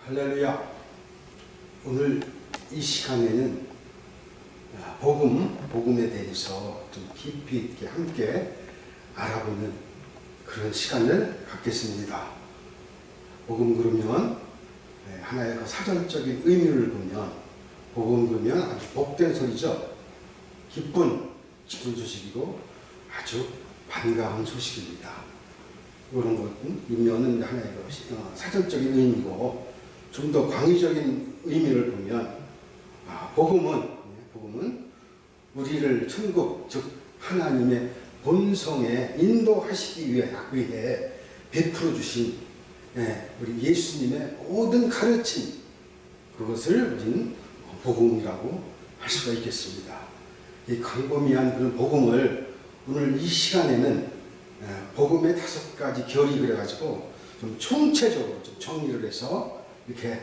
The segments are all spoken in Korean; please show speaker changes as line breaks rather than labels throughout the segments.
할렐루야. 오늘 이 시간에는 복음에 대해서 좀 깊이 있게 함께 알아보는 그런 시간을 갖겠습니다. 복음 그러면 하나의 그 사전적인 의미를 보면 복음 그러면 아주 복된 소리죠. 기쁜 소식이고 아주 반가운 소식입니다. 이런 것은 하나의 사전적인 의미고, 좀 더 광의적인 의미를 보면 복음은 우리를 천국, 즉 하나님의 본성에 인도하시기 위해 베풀어 주신 우리 예수님의 모든 가르침, 그것을 우리는 복음이라고 할 수가 있겠습니다. 이 광범위한 그런 복음을 오늘 이 시간에는 복음의 5가지 결이 그래가지고 좀 총체적으로 좀 정리를 해서 이렇게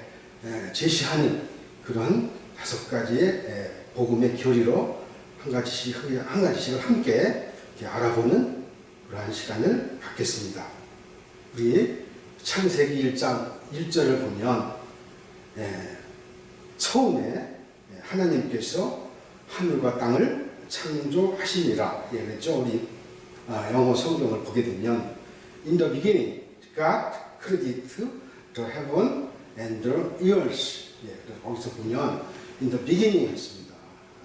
제시하는 그런 5가지의 복음의 결의로 한 가지씩을 함께 이렇게 알아보는 그러한 시간을 갖겠습니다. 우리 창세기 1장 1절을 보면 처음에 하나님께서 하늘과 땅을 창조하시니라 그랬죠. 우리 영어 성경을 보게 되면 In the beginning, God created the heaven and the earth. 거기서 보면 In the beginning 했습니다.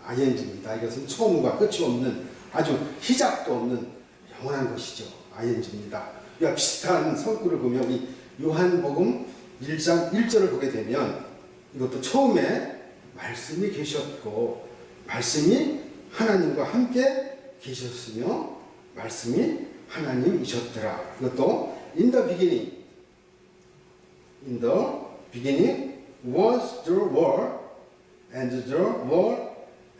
ing입니다. 이것은 처음과 끝이 없는, 아주 시작도 없는 영원한 것이죠. ing입니다. 이와 비슷한 성구를 보면 우리 요한복음 1장 1절을 보게 되면 이것도 처음에 말씀이 계셨고 말씀이 하나님과 함께 계셨으며 말씀이 하나님이셨더라. 이것도 in the beginning was the word, and the word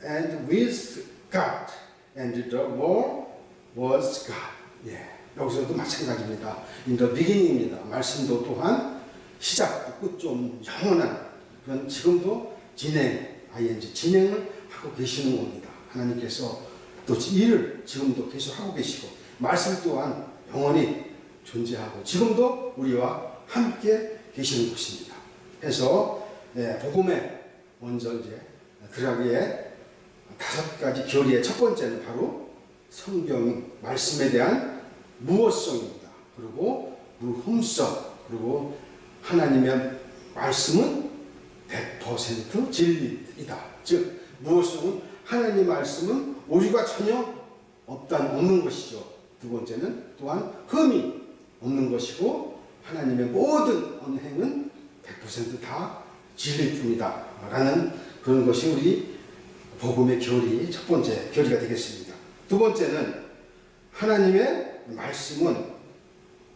and with God, and the word was God. 여기서도 마찬가지입니다. in the beginning입니다. 말씀도 또한 시작도 끝도 없는 영원한 그런, 지금도 진행을 하고 계시는 겁니다. 하나님께서 또 일을 지금도 계속 하고 계시고 말씀 또한 영원히 존재하고 지금도 우리와 함께 계시는 것입니다. 그래서 복음에 먼저 이제 들어가기에 5가지 결의의 첫 번째는 바로 성경 말씀에 대한 무엇성입니다. 그리고 무흠성, 그리고 하나님의 말씀은 100% 진리이다. 즉 무엇성은 하나님의 말씀은 오류가 전혀 없는 것이죠. 두 번째는 또한 흠이 없는 것이고 하나님의 모든 언행은 100% 다 진리일 뿐이다 라는 그런 것이 우리 복음의 결의, 첫 번째 결의가 되겠습니다. 두 번째는 하나님의 말씀은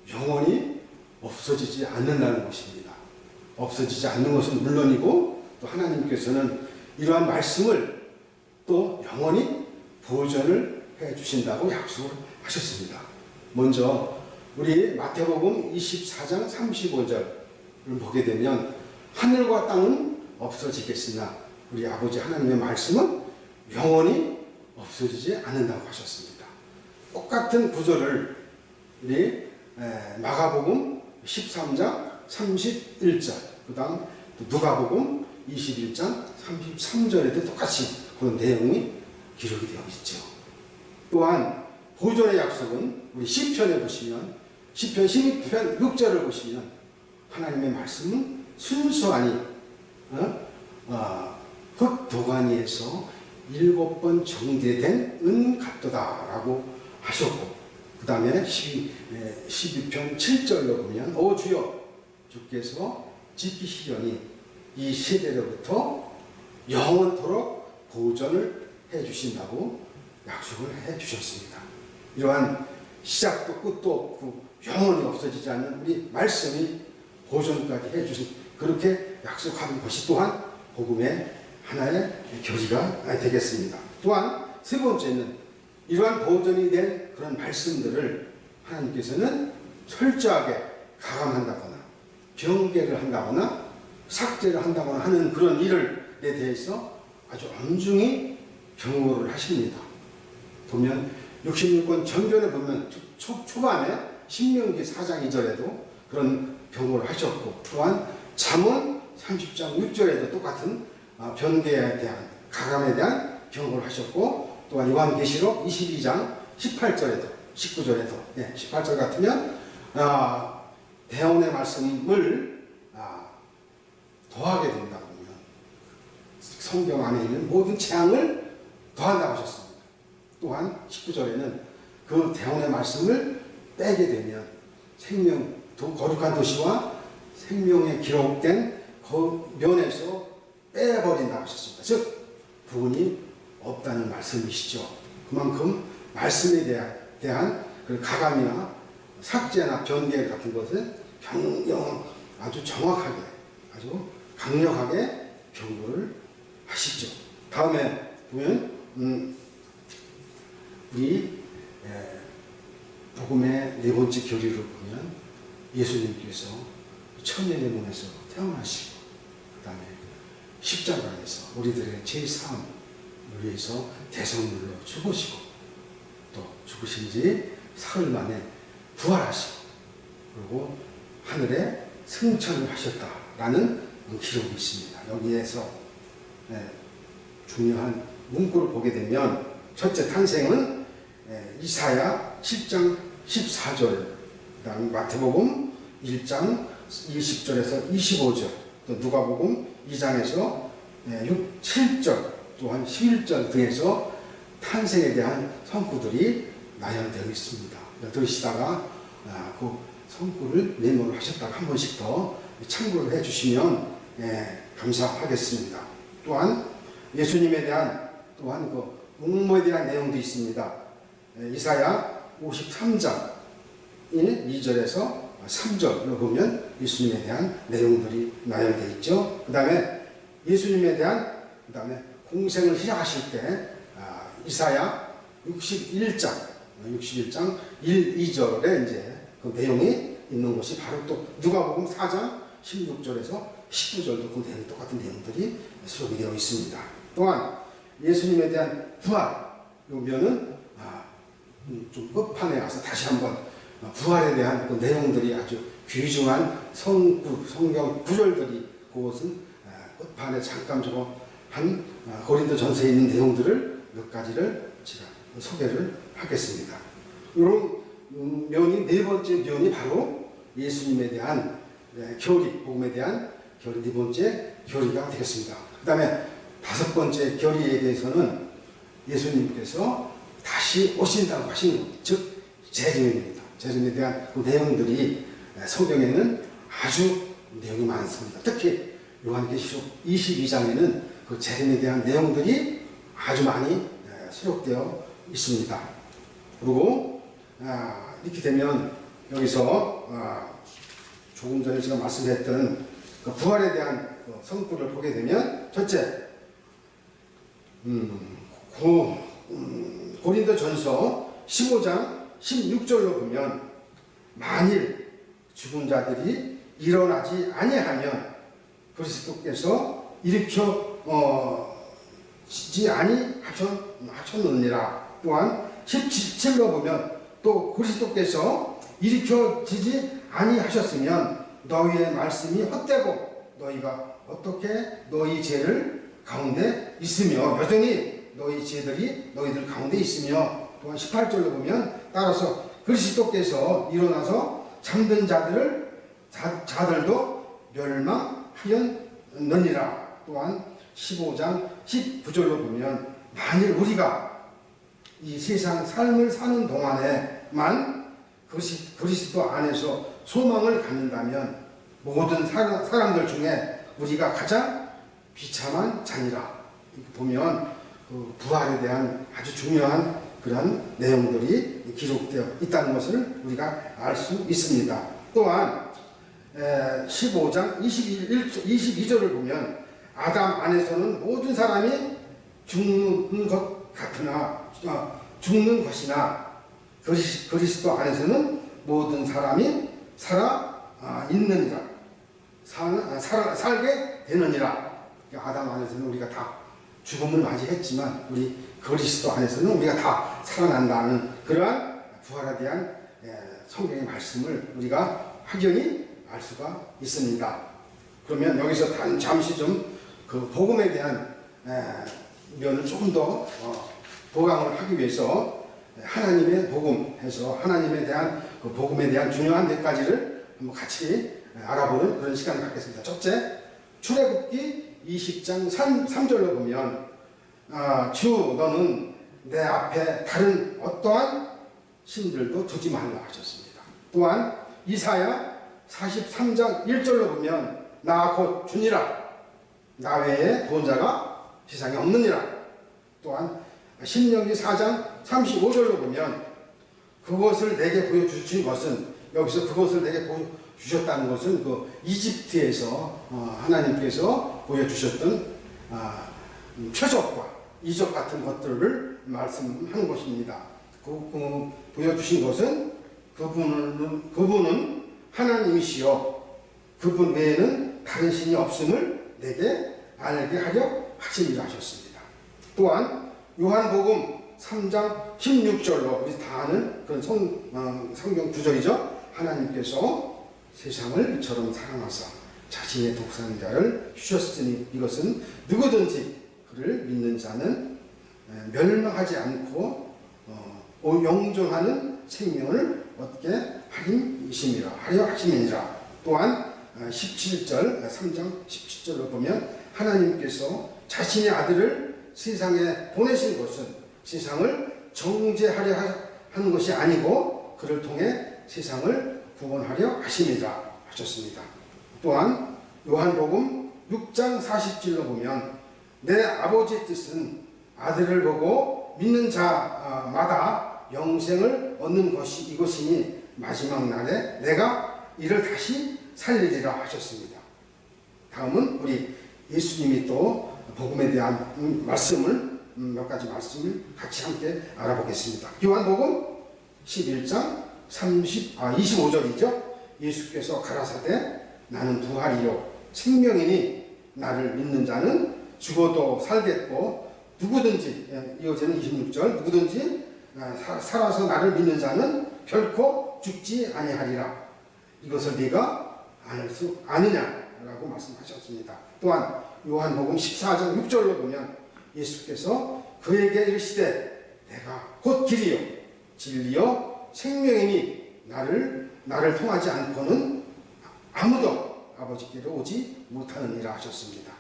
영원히 없어지지 않는다는 것입니다. 없어지지 않는 것은 물론이고 또 하나님께서는 이러한 말씀을 또 영원히 보존을 해 주신다고 약속을 하셨습니다. 먼저 우리 마태복음 24장 35절을 보게 되면 하늘과 땅은 없어지겠으나 우리 아버지 하나님의 말씀은 영원히 없어지지 않는다고 하셨습니다. 똑같은 구절을 우리 마가복음 13장 31절, 그 다음 누가복음 21장 33절에도 똑같이 그런 내용이 기록이 되어 있죠. 또한 보존의 약속은 우리 시편에 보시면 시편 12편 6절을 보시면 하나님의 말씀은 순수하니 흙도가니에서 7번 정제된 은 같도다 라고 하셨고, 그 다음에 12편 7절로 보면 오 주여 주께서 지키시려니 이 세대로부터 영원토록 보존을 해주신다고 약속을 해주셨습니다. 이러한 시작도 끝도 없고 영원히 없어지지 않는 우리 말씀이 보존까지 해주신, 그렇게 약속하는 것이 또한 복음의 하나의 결의가 되겠습니다. 또한 세 번째는 이러한 보존이 된 그런 말씀들을 하나님께서는 철저하게 가감한다거나 경계를 한다거나 삭제를 한다거나 하는 그런 일에 대해서 아주 엄중히 경고를 하십니다. 보면 66권 전편에 보면 초반에 신명기 4장 2절에도 그런 경고를 하셨고, 또한 잠언 30장 6절에도 똑같은 변개에 대한 가감에 대한 경고를 하셨고, 또한 요한계시록 22장 18절에도 19절에도 18절 같으면 대언의 말씀을 더하게 된다 보면 성경 안에 있는 모든 재앙을 더한다고 하셨습니다. 또한 19절에는 그 대언의 말씀을 빼게 되면 생명, 거룩한 도시와 생명에 기록된 그 면에서 빼버린다고 하셨습니다. 즉 부분이 없다는 말씀이시죠. 그만큼 말씀에 대한 그 가감이나 삭제나 변개 같은 것은 아주 정확하게, 아주 강력하게 경고를 하시죠. 다음에 보면 우리 복음의 네 번째 교리를 보면 예수님께서 천년의 몸에서 태어나시고, 그 다음에 십자가에서 우리들의 제3을 위해서 대성물로 죽으시고, 또 죽으신 지 사흘 만에 부활하시고, 그리고 하늘에 승천을 하셨다라는 기록이 있습니다. 여기에서 중요한 문구를 보게 되면 첫째 탄생은 이사야 10장 14절, 그 다음 마태복음 1장 20절에서 25절, 또 누가복음 2장에서 7절, 또한 11절 등에서 탄생에 대한 선구들이 나열되어 있습니다. 들으시다가 그 선구를 메모를 하셨다가 한 번씩 더 참고를 해주시면 감사하겠습니다. 또한 예수님에 대한 또한 그 응모에 대한 내용도 있습니다. 이사야 53장 2절에서 3절로 보면 예수님에 대한 내용들이 나열되어 있죠. 그 다음에 예수님에 대한 그 다음에 공생을 시작하실 때 이사야 61장 1, 2절에 이제 그 내용이 있는 것이 바로 또 누가복음 4장 16절에서 19절도 그 내용, 똑같은 내용들이 수록이 되어 있습니다. 또한 예수님에 대한 부활, 요면은 좀 끝판에 와서 다시 한번 부활에 대한 그 내용들이 아주 귀중한 성경 구절들이 그것은 끝판에 잠깐 저거 한 고린도전서에 있는 내용들을 몇 가지를 제가 소개를 하겠습니다. 이런 면이 네 번째 면이 바로 예수님에 대한 교리, 복음에 대한 교리 네 번째 교리가 되겠습니다. 그 다음에 다섯 번째 교리에 대해서는 예수님께서 다시 오신다고 하시는 것, 즉 재림입니다. 재림에 대한 그 내용들이 성경에는 아주 내용이 많습니다. 특히 요한계시록 22장에는 그 재림에 대한 내용들이 아주 많이 수록되어 있습니다. 그리고 이렇게 되면 여기서 조금 전에 제가 말씀했던 그 부활에 대한 성구를 보게 되면 첫째 고린도전서 15장 16절로 보면 만일 죽은 자들이 일어나지 아니하면 그리스도께서 일으켜지 아니하셨느니라. 또한 17절로 보면 또 그리스도께서 일으켜지지 아니하셨으면 너희의 말씀이 헛되고 너희가 어떻게 너희 죄를 가운데 있으며 여전히 너희 죄들이 너희들 가운데 있으며, 또한 18절로 보면 따라서 그리스도께서 일어나서 잠든 자들도 멸망하였느니라. 또한 15장 19절로 보면 만일 우리가 이 세상 삶을 사는 동안에만 그리스도 안에서 소망을 갖는다면 모든 사람들 중에 우리가 가장 비참한 자니라. 보면 그 부활에 대한 아주 중요한 그런 내용들이 기록되어 있다는 것을 우리가 알 수 있습니다. 또한 15장 22절을 보면 아담 안에서는 모든 사람이 죽는 것이나 그리스도 안에서는 모든 사람이 살아 있느니라. 살게 되느니라. 아담 안에서는 우리가 다 죽음을 맞이했지만 우리 그리스도 안에서는 우리가 다 살아난다는 그러한 부활에 대한 성경의 말씀을 우리가 확연히 알 수가 있습니다. 그러면 여기서 잠시 좀 그 복음에 대한 면을 조금 더 보강을 하기 위해서 하나님의 복음에서 하나님에 대한 그 복음에 대한 중요한 몇 가지를 한번 같이 알아보는 그런 시간을 갖겠습니다. 첫째, 출애굽기 20장 3절로 보면 주 너는 내 앞에 다른 어떠한 신들도 두지 말라 하셨습니다. 또한 이사야 43장 1절로 보면 나 곧 주니라 나 외에 구원자가 세상에 없느니라. 또한 신명기 4장 35절로 보면 그것을 내게 보여주신 것은 여기서 그것을 내게 보여주셨다는 것은 그 이집트에서 하나님께서 보여주셨던 표적과 이적 같은 것들을 말씀하는 것입니다. 보여주신 것은 그분은 하나님이시여 그분 외에는 다른 신이 없음을 내게 알게 하려 하심이라 하셨습니다. 또한 요한복음 3장 16절로 우리 다 아는 그런 성경 구절이죠. 하나님께서 세상을 이처럼 사랑하사 자신의 독생자를 주셨으니 이것은 누구든지 그를 믿는 자는 멸망하지 않고 영존하는 생명을 얻게 하려 하심이니라. 또한 17절 3장 17절로 보면 하나님께서 자신의 아들을 세상에 보내신 것은 세상을 정죄하려 하는 것이 아니고 그를 통해 세상을 구원하려 하심이라 하셨습니다. 또한 요한복음 6장 40절로 보면 내 아버지의 뜻은 아들을 보고 믿는 자마다 영생을 얻는 것이 이것이니 마지막 날에 내가 이를 다시 살리리라 하셨습니다. 다음은 우리 예수님이 또 복음에 대한 말씀을 몇 가지 말씀을 같이 함께 알아보겠습니다. 요한복음 11장 25절이죠. 예수께서 가라사대 나는 부활이요 생명이니 나를 믿는 자는 죽어도 살겠고 누구든지 이어지는 26절 누구든지 살아서 나를 믿는 자는 결코 죽지 아니하리라. 이것을 네가 알 수 아느냐라고 말씀하셨습니다. 또한 요한복음 14장 6절로 보면 예수께서 그에게 이르시되 내가 곧 길이요 진리요 생명이니 나를 통하지 않고는 아무도 아버지께로 오지 못하느니라 하셨습니다.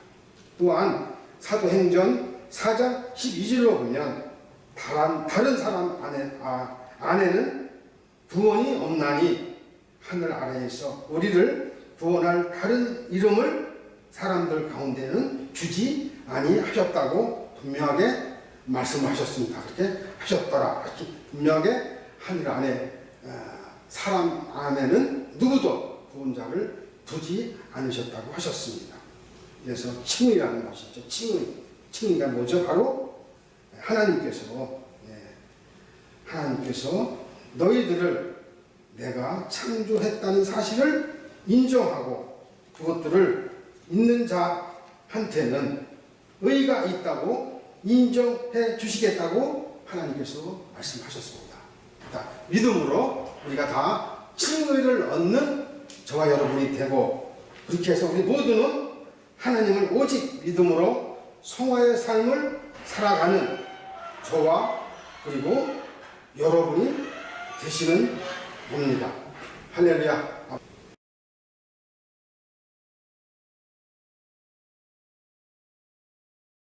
또한 사도행전 4장 12절로 보면 다른 사람 안에는 구원이 없나니 하늘 아래에서 우리를 구원할 다른 이름을 사람들 가운데는 주지 아니하셨다고 분명하게 말씀하셨습니다. 그렇게 하셨더라. 분명하게 하늘 안에 사람 안에는 누구도 구원자를 두지 않으셨다고 하셨습니다. 그래서 칭의라는 것이죠. 칭의가 뭐죠? 바로 하나님께서 너희들을 내가 창조했다는 사실을 인정하고 그것들을 있는 자한테는 의가 있다고 인정해 주시겠다고 하나님께서 말씀하셨습니다. 믿음으로 우리가 다 칭의를 얻는 저와 여러분이 되고 그렇게 해서 우리 모두는 하나님을 오직 믿음으로 성화의 삶을 살아가는 저와 그리고 여러분이 되시는 겁니다. 할렐루야.